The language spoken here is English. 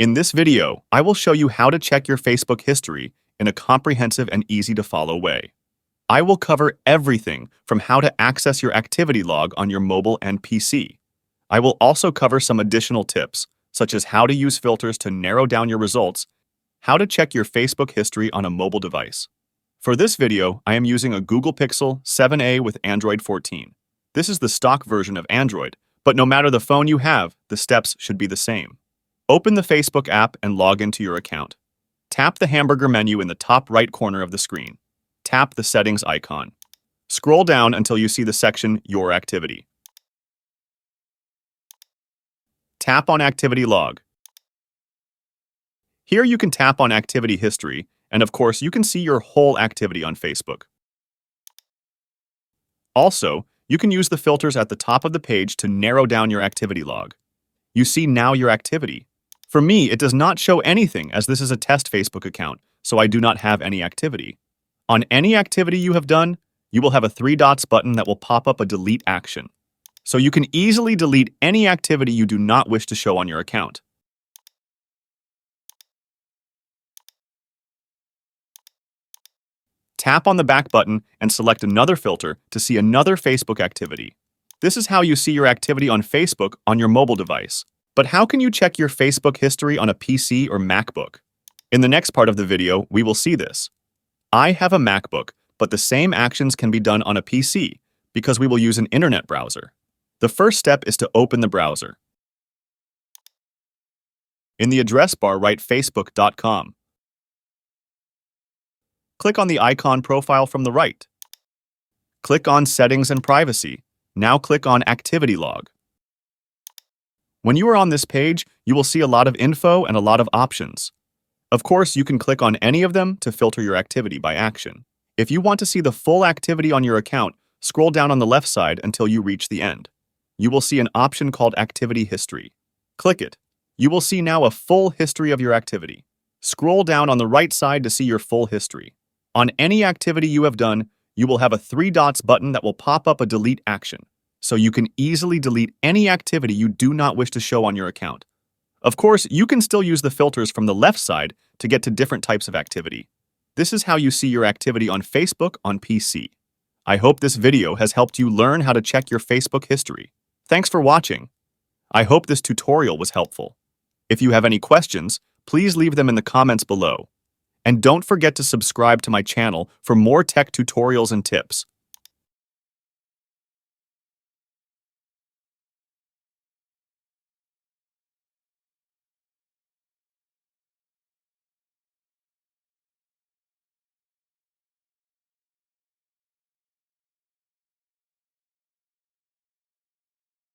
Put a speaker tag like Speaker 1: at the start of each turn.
Speaker 1: In this video, I will show you how to check your Facebook history in a comprehensive and easy-to-follow way. I will cover everything from how to access your activity log on your mobile and PC. I will also cover some additional tips, such as how to use filters to narrow down your results, how to check your Facebook history on a mobile device. For this video, I am using a Google Pixel 7a with Android 14. This is the stock version of Android, but no matter the phone you have, the steps should be the same. Open the Facebook app and log into your account. Tap the hamburger menu in the top right corner of the screen. Tap the settings icon. Scroll down until you see the section Your Activity. Tap on Activity Log. Here you can tap on Activity History, and of course you can see your whole activity on Facebook. Also, you can use the filters at the top of the page to narrow down your activity log. You see now your activity. For me, it does not show anything as this is a test Facebook account, so I do not have any activity. On any activity you have done, you will have a 3 dots button that will pop up a delete action. So you can easily delete any activity you do not wish to show on your account. Tap on the back button and select another filter to see another Facebook activity. This is how you see your activity on Facebook on your mobile device. But how can you check your Facebook history on a PC or Macbook? In the next part of the video, we will see this. I have a MacBook, but the same actions can be done on a PC because we will use an internet browser. The first step is to open the browser. In the address bar, write facebook.com. Click on the icon profile from the right. Click on Settings and Privacy. Now click on Activity Log. When you are on this page, you will see a lot of info and a lot of options. Of course, you can click on any of them to filter your activity by action. If you want to see the full activity on your account, scroll down on the left side until you reach the end. You will see an option called Activity History. Click it. You will see now a full history of your activity. Scroll down on the right side to see your full history. On any activity you have done, you will have a 3 dots button that will pop up a delete action, so you can easily delete any activity you do not wish to show on your account. Of course, you can still use the filters from the left side to get to different types of activity. This is how you see your activity on Facebook on PC. I hope this video has helped you learn how to check your Facebook history. Thanks for watching. I hope this tutorial was helpful. If you have any questions, please leave them in the comments below. And don't forget to subscribe to my channel for more tech tutorials and tips.